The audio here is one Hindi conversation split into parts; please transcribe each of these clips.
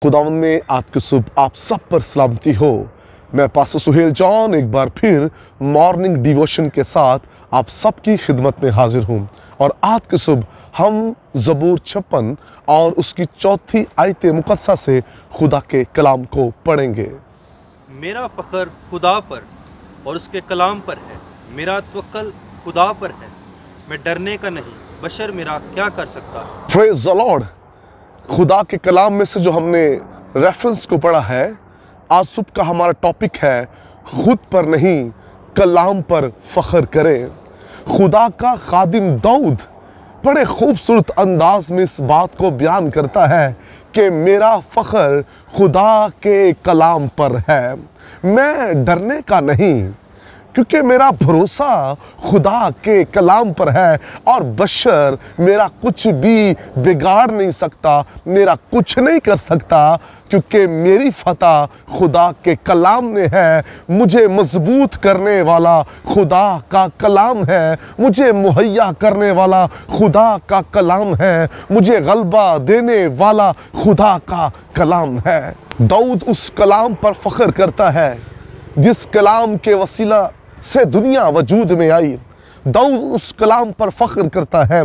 खुदावन में आपकी सुबह आप सब पर सलामती हो। मैं पास्टर सुहेल जॉन एक बार फिर मॉर्निंग डिवोशन के साथ आप सबकी खिदमत में हाजिर हूँ और आज की सुबह हम ज़बूर 56 और उसकी चौथी आयत मुकद्दसा से खुदा के कलाम को पढ़ेंगे। मेरा फ़ख्र खुदा पर और उसके कलाम पर है, मेरा तवक्कल खुदा पर है, मैं डरने का नहीं, बशर मेरा क्या कर सकता है। Praise the Lord. खुदा के कलाम में से जो हमने रेफरेंस को पढ़ा है, आज सुबह का हमारा टॉपिक है खुद पर नहीं कलाम पर फ़ख्र करें। खुदा का खादिम दाऊद बड़े खूबसूरत अंदाज में इस बात को बयान करता है कि मेरा फ़ख्र खुदा के कलाम पर है, मैं डरने का नहीं, क्योंकि मेरा भरोसा खुदा के कलाम पर है और बशर मेरा कुछ भी बिगाड़ नहीं सकता, मेरा कुछ नहीं कर सकता, क्योंकि मेरी फतह खुदा के कलाम में है। मुझे मजबूत करने वाला खुदा का कलाम है, मुझे मुहैया करने वाला खुदा का कलाम है, मुझे गलबा देने वाला खुदा का कलाम है। दाऊद उस कलाम पर फ़ख्र करता है जिस कलाम के वसीला से दुनिया वजूद में आई। दाऊद उस कलाम पर फ़ख्र करता है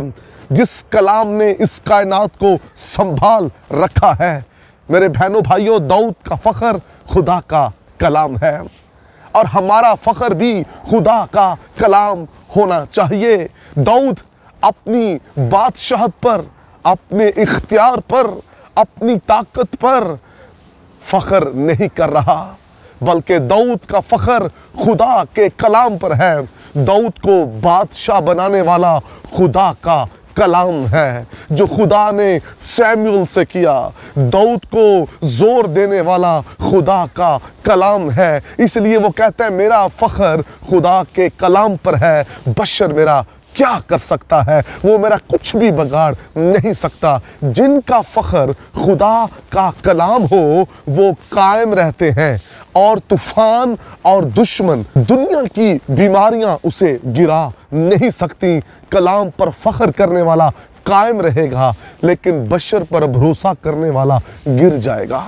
जिस कलाम ने इस कायनात को संभाल रखा है। मेरे बहनों भाइयों, दाऊद का फ़ख्र खुदा का कलाम है और हमारा फ़ख्र भी खुदा का कलाम होना चाहिए। दाऊद अपनी बादशाहत पर, अपने इख्तियार पर, अपनी ताकत पर फ़ख्र नहीं कर रहा, बल्कि दाऊद का फ़ख्र खुदा के कलाम पर है। दाऊद को बादशाह बनाने वाला खुदा का कलाम है जो खुदा ने सैमुअल से किया। दाऊद को जोर देने वाला खुदा का कलाम है, इसलिए वो कहते हैं मेरा फ़ख्र खुदा के कलाम पर है, बशर मेरा क्या कर सकता है, वो मेरा कुछ भी बिगाड़ नहीं सकता। जिनका फ़ख्र खुदा का कलाम हो वो कायम रहते हैं और तूफान और दुश्मन, दुनिया की बीमारियां उसे गिरा नहीं सकती। कलाम पर फ़ख्र करने वाला कायम रहेगा, लेकिन बशर पर भरोसा करने वाला गिर जाएगा।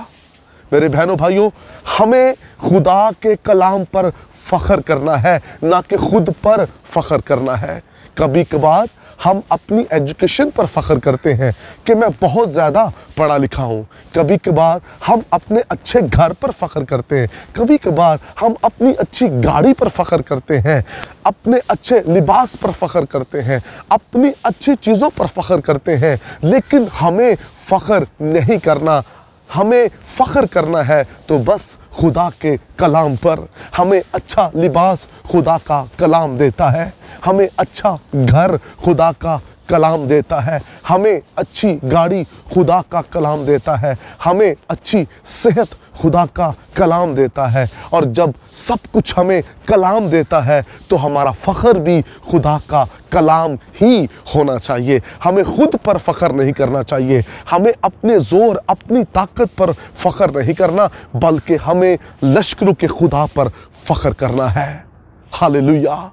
मेरे बहनों भाइयों, हमें खुदा के कलाम पर फ़ख्र करना है, ना कि खुद पर फ़ख्र करना है। कभी कभार हम अपनी एजुकेशन पर फ़ख्र करते हैं कि मैं बहुत ज़्यादा पढ़ा लिखा हूँ। कभी कभार हम अपने अच्छे घर पर फ़ख्र करते हैं। कभी कभार हम अपनी अच्छी गाड़ी पर फ़ख्र करते हैं, अपने अच्छे लिबास पर फ़ख्र करते हैं, अपनी अच्छी चीज़ों पर फ़ख्र करते हैं। लेकिन हमें फ़ख्र नहीं करना, हमें फ़ख्र करना है तो बस खुदा के कलाम पर। हमें अच्छा लिबास खुदा का कलाम देता है, हमें अच्छा घर खुदा का कलाम देता है, हमें अच्छी गाड़ी खुदा का कलाम देता है, हमें अच्छी सेहत खुदा का कलाम देता है। और जब सब कुछ हमें कलाम देता है तो हमारा फ़ख्र भी खुदा का कलाम ही होना चाहिए। हमें खुद पर फ़ख्र नहीं करना चाहिए, हमें अपने ज़ोर, अपनी ताकत पर फ़ख्र नहीं करना, बल्कि हमें लश्करों के खुदा पर फ़ख्र करना है। हालेलुया।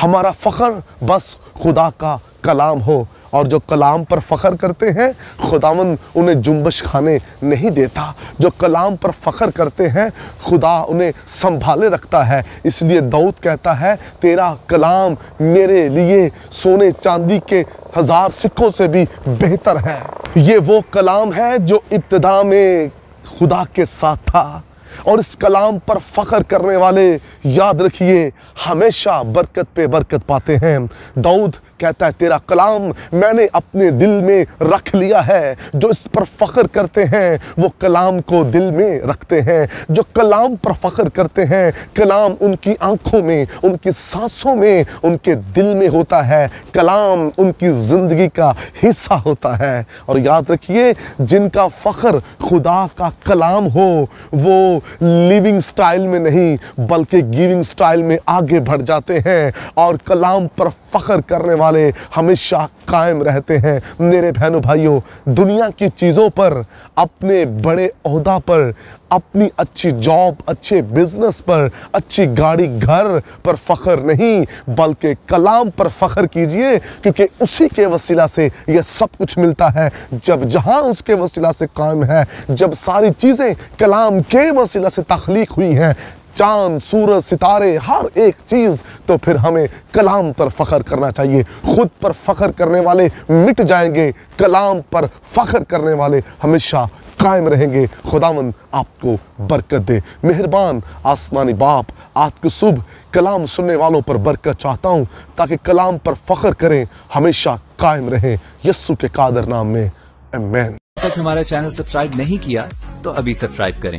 हमारा फ़ख्र बस खुदा का कलाम हो, और जो कलाम पर फ़ख्र करते हैं खुदावंद उन्हें जुम्बश खाने नहीं देता। जो कलाम पर फ़ख्र करते हैं खुदा उन्हें संभाले रखता है। इसलिए दाऊद कहता है तेरा कलाम मेरे लिए सोने चांदी के 1000 सिक्कों से भी बेहतर है। ये वो कलाम है जो इब्तिदा में खुदा के साथ था, और इस कलाम पर फ़ख्र करने वाले, याद रखिए, हमेशा बरकत पे बरकत पाते हैं। दाऊद कहता है तेरा कलाम मैंने अपने दिल में रख लिया है। जो इस पर फ़ख्र करते हैं वो कलाम को दिल में रखते हैं। जो कलाम पर फ़ख्र करते हैं, कलाम उनकी आंखों में, उनकी सांसों में, उनके दिल में होता है। कलाम उनकी ज़िंदगी का हिस्सा होता है। और याद रखिए, जिनका फ़ख्र खुदा का कलाम हो वो लिविंग स्टाइल में नहीं बल्कि गिविंग स्टाइल में आगे बढ़ जाते हैं और कलाम पर फख्र करने वाले हमेशा कायम रहते हैं। मेरे बहनों भाइयों, दुनिया की चीज़ों पर, अपने बड़े ओहदा पर, अपनी अच्छी जॉब, अच्छे बिजनेस पर, अच्छी गाड़ी, घर पर फख्र नहीं बल्कि कलाम पर फख्र कीजिए, क्योंकि उसी के वसीला से यह सब कुछ मिलता है। जब जहां उसके वसीला से कायम है, जब सारी चीज़ें कलाम के वसीला से तख्लीक हुई हैं, चांद, सूरज, सितारे, हर एक चीज़, तो फिर हमें कलाम पर फख्र करना चाहिए। खुद पर फख्र करने वाले मिट जाएंगे, कलाम पर फख्र करने वाले हमेशा कायम रहेंगे। खुदावंद आपको बरकत दे। मेहरबान आसमानी बाप, आज की सुबह कलाम सुनने वालों पर बरकत चाहता हूँ ताकि कलाम पर फख्र करें, हमेशा कायम रहें। यस्सु के कादर नाम में, आमीन। अब तक हमारा चैनल सब्सक्राइब नहीं किया तो अभी सब्सक्राइब करें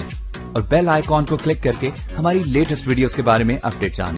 और बेल आइकॉन को क्लिक करके हमारी लेटेस्ट वीडियोस के बारे में अपडेट जानें।